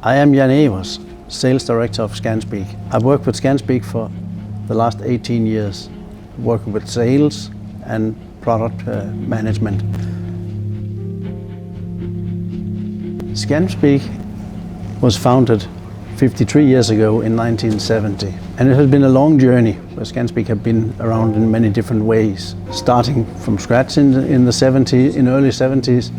I am Jann Evers, Sales Director of Scanspeak. I've worked with Scanspeak for the last 18 years, working with sales and product management. Scanspeak was founded 53 years ago in 1970, and it has been a long journey where Scanspeak have been around in many different ways, starting from scratch in the early 70s,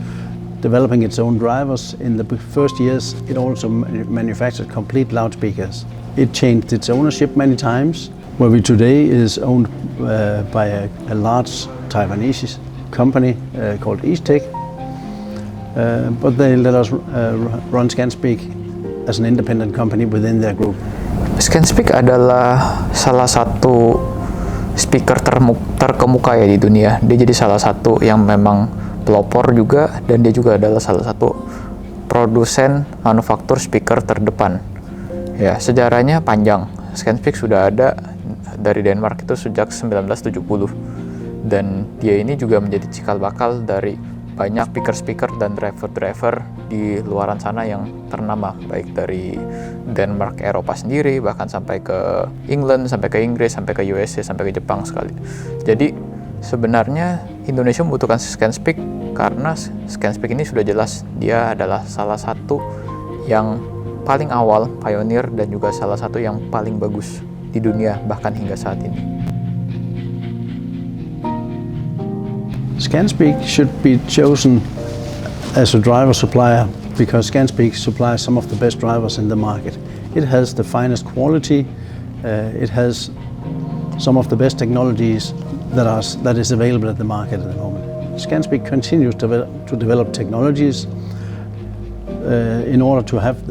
developing its own drivers. In the first years, it also manufactured complete loudspeakers. It changed its ownership many times, where we today is owned by a large Taiwanese company called Eksklusif, but they let us run Scanspeak as an independent company within their group. Scanspeak adalah salah satu speaker terkemuka ya di dunia. Dia jadi salah satu yang memang pelopor juga, dan dia juga adalah salah satu produsen manufaktur speaker terdepan. Ya, sejarahnya panjang. Scanspeak sudah ada dari Denmark itu sejak 1970, dan dia ini juga menjadi cikal bakal dari banyak speaker dan driver di luaran sana yang ternama, baik dari Denmark, Eropa sendiri, bahkan sampai ke England, sampai ke Inggris, sampai ke USA, sampai ke Jepang sekali. Jadi sebenarnya Indonesia membutuhkan Scanspeak karena Scanspeak ini sudah jelas dia adalah salah satu yang paling awal, pionir, dan juga salah satu yang paling bagus di dunia bahkan hingga saat ini. Scanspeak should be chosen as a driver supplier because Scanspeak supplies some of the best drivers in the market. It has the finest quality, it has some of the best technologies that is available at the market at the moment. Scanspeak continues to develop technologies in order to have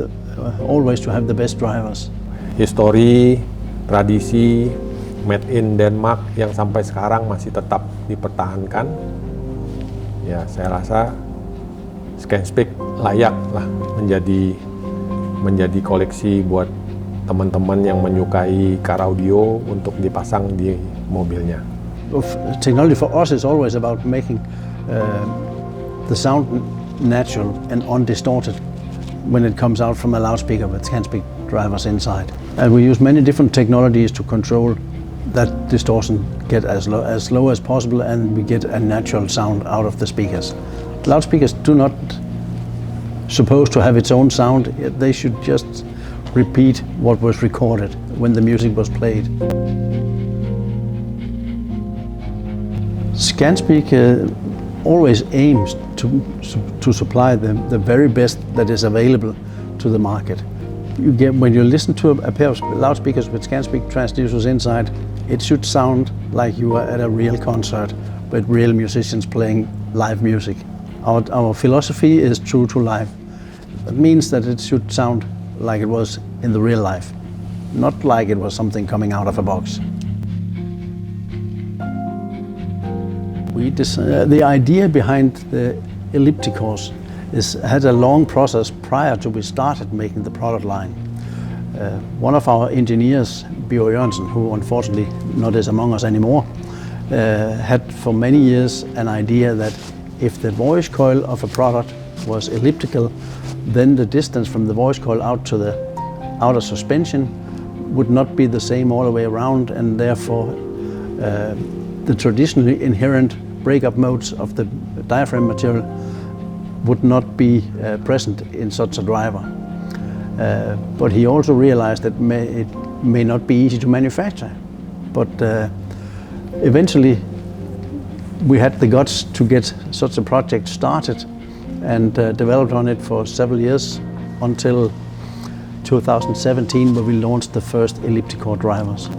always to have the best drivers. Histori, tradisi, made in Denmark yang sampai sekarang masih tetap dipertahankan. Ya, saya rasa Scanspeak layak lah menjadi koleksi buat teman-teman yang menyukai car audio untuk dipasang di mobilnya. Technology for us is always about making the sound natural and undistorted when it comes out from a loudspeaker with Scanspeak drivers inside. And we use many different technologies to control that distortion get as low as possible, and we get a natural sound out of the speakers. Loudspeakers do not supposed to have its own sound. They should just repeat what was recorded when the music was played. Scanspeak always aims to supply the very best that is available to the market. When you listen to a pair of loudspeakers with Scanspeak transducers inside, it should sound like you are at a real concert with real musicians playing live music. Our philosophy is true to life. That means that it should sound like it was in the real life, not like it was something coming out of a box. The idea behind the ellipticals had a long process prior to we started making the product line. One of our engineers, Bjørn Jørgensen, who unfortunately not is among us anymore, had for many years an idea that if the voice coil of a product was elliptical, then the distance from the voice coil out to the outer suspension would not be the same all the way around, and therefore the traditionally inherent breakup modes of the diaphragm material would not be present in such a driver. But he also realized that it may not be easy to manufacture. But eventually we had the guts to get such a project started and developed on it for several years until 2017, where we launched the first elliptical drivers.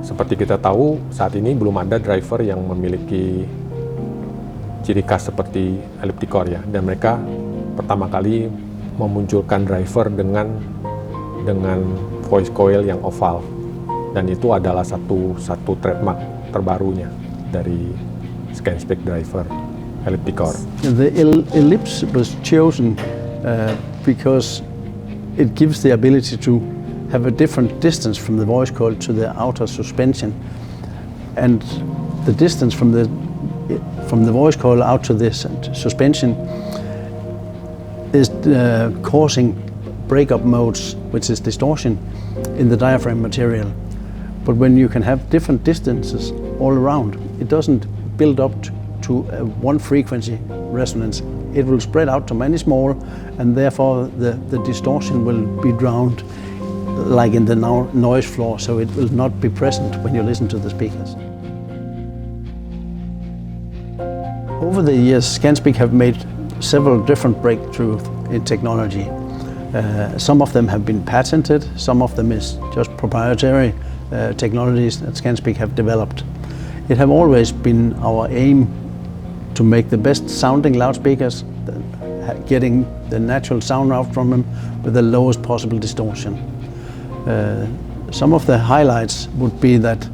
Seperti kita tahu, saat ini belum ada driver yang memiliki ciri khas seperti ellipticore ya, dan mereka pertama kali memunculkan driver dengan voice coil yang oval, dan itu adalah satu trademark terbarunya dari Scanspeak driver ellipticore. The ellipse was chosen because it gives the ability to have a different distance from the voice coil to the outer suspension, and the distance from the voice coil out to this suspension is causing breakup modes, which is distortion in the diaphragm material. But when you can have different distances all around, it doesn't build up to one frequency resonance. It will spread out to many small, and therefore the distortion will be drowned like in the noise floor, so it will not be present when you listen to the speakers. Over the years, Scanspeak have made several different breakthroughs in technology. Some of them have been patented, some of them is just proprietary technologies that Scanspeak have developed. It have always been our aim to make the best sounding loudspeakers, getting the natural sound out from them with the lowest possible distortion. Some of the highlights would be that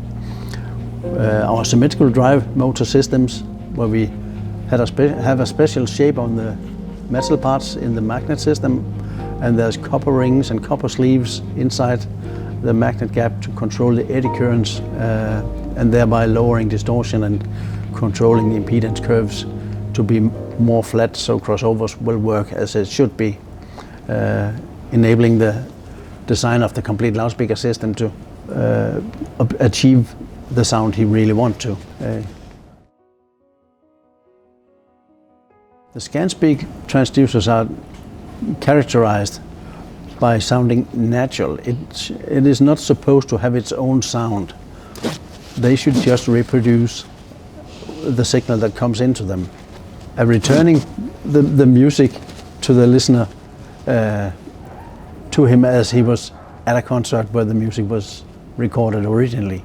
our symmetrical drive motor systems, where we have a special shape on the metal parts in the magnet system, and there's copper rings and copper sleeves inside the magnet gap to control the eddy currents and thereby lowering distortion and controlling the impedance curves to be more flat, so crossovers will work as it should be, enabling the design of the complete loudspeaker system to achieve the sound he really wants to. The Scanspeak transducers are characterized by sounding natural. It is not supposed to have its own sound. They should just reproduce the signal that comes into them, returning the music to the listener, to him as he was at a concert where the music was recorded originally.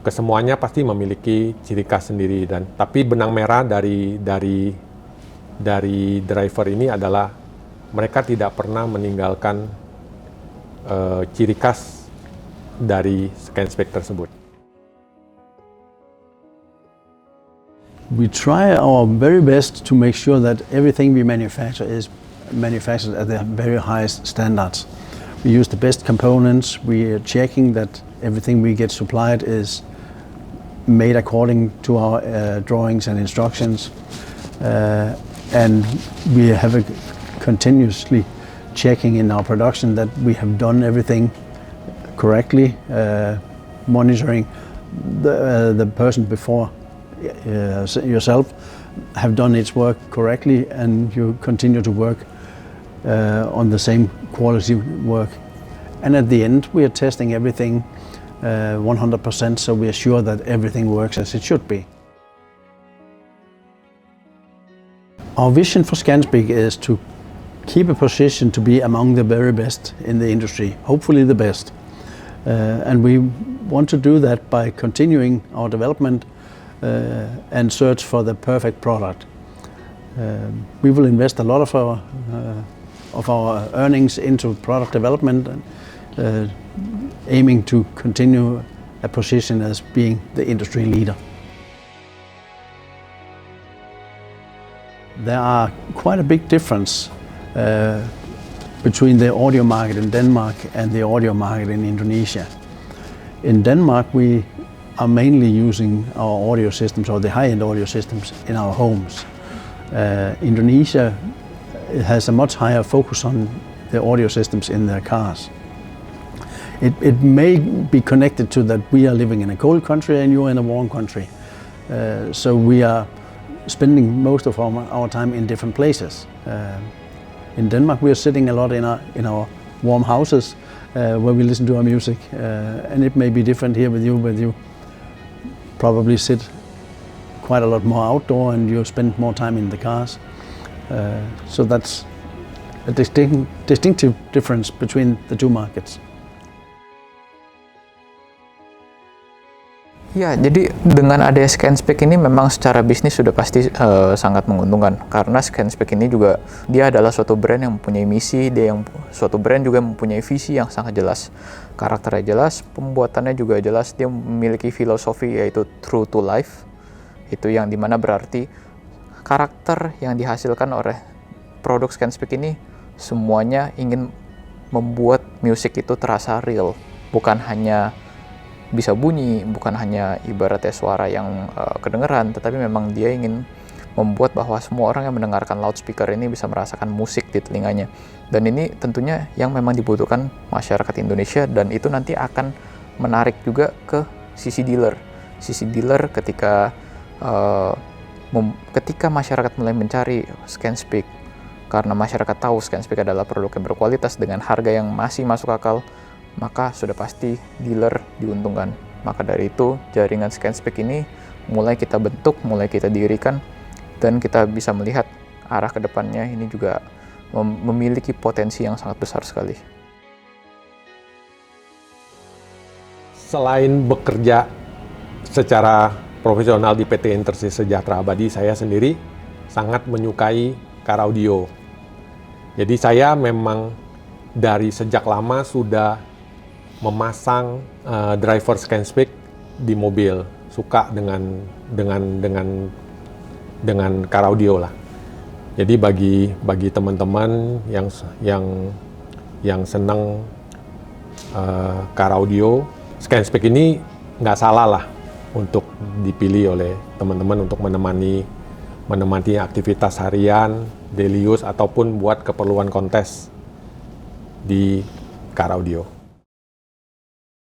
Kesemuanya pasti memiliki ciri khas sendiri, dan tapi benang merah dari driver ini adalah mereka tidak pernah meninggalkan ciri khas dari Scanspeak tersebut. We try our very best to make sure that everything we manufacture is manufactured at the very highest standards. We use the best components. We are checking that everything we get supplied is made according to our drawings and instructions. And we have a continuously checking in our production that we have done everything correctly, monitoring the person before yourself have done its work correctly, and you continue to work on the same quality work. And at the end we are testing everything 100%, so we are sure that everything works as it should be. Our vision for Scanspeak is to keep a position to be among the very best in the industry, hopefully the best. And we want to do that by continuing our development and search for the perfect product. We will invest a lot of our earnings into product development, aiming to continue a position as being the industry leader. There are quite a big difference between the audio market in Denmark and the audio market in Indonesia. In Denmark, we are mainly using our audio systems, or the high-end audio systems, in our homes. Indonesia has a much higher focus on the audio systems in their cars. It may be connected to that we are living in a cold country and you're in a warm country. So we are spending most of our time in different places. In Denmark, we are sitting a lot in our warm houses where we listen to our music, and it may be different here with you probably sit quite a lot more outdoor and you spend more time in the cars. So that's a distinctive difference between the two markets. Ya, jadi dengan adanya Scanspeak ini memang secara bisnis sudah pasti sangat menguntungkan, karena Scanspeak ini juga dia adalah suatu brand yang mempunyai misi, suatu brand juga mempunyai visi yang sangat jelas, karakternya jelas, pembuatannya juga jelas, dia memiliki filosofi yaitu true to life, itu yang dimana berarti karakter yang dihasilkan oleh produk Scanspeak ini semuanya ingin membuat musik itu terasa real, bukan hanya bisa bunyi, bukan hanya ibaratnya suara yang kedengeran, tetapi memang dia ingin membuat bahwa semua orang yang mendengarkan loudspeaker ini bisa merasakan musik di telinganya. Dan ini tentunya yang memang dibutuhkan masyarakat Indonesia, dan itu nanti akan menarik juga ke sisi dealer. Sisi dealer ketika masyarakat mulai mencari Scanspeak, karena masyarakat tahu Scanspeak adalah produk yang berkualitas dengan harga yang masih masuk akal, maka sudah pasti dealer diuntungkan. Maka dari itu jaringan Scanspeak ini mulai kita bentuk, mulai kita dirikan, dan kita bisa melihat arah kedepannya ini juga memiliki potensi yang sangat besar sekali. Selain bekerja secara profesional di PT Intersi Sejahtera Abadi, saya sendiri sangat menyukai car audio. Jadi saya memang dari sejak lama sudah memasang driver Scanspeak di mobil, suka dengan car audio lah. Jadi bagi teman-teman yang senang car audio, Scanspeak ini nggak salah lah untuk dipilih oleh teman-teman untuk menemani aktivitas harian, daily use, ataupun buat keperluan kontes di car audio.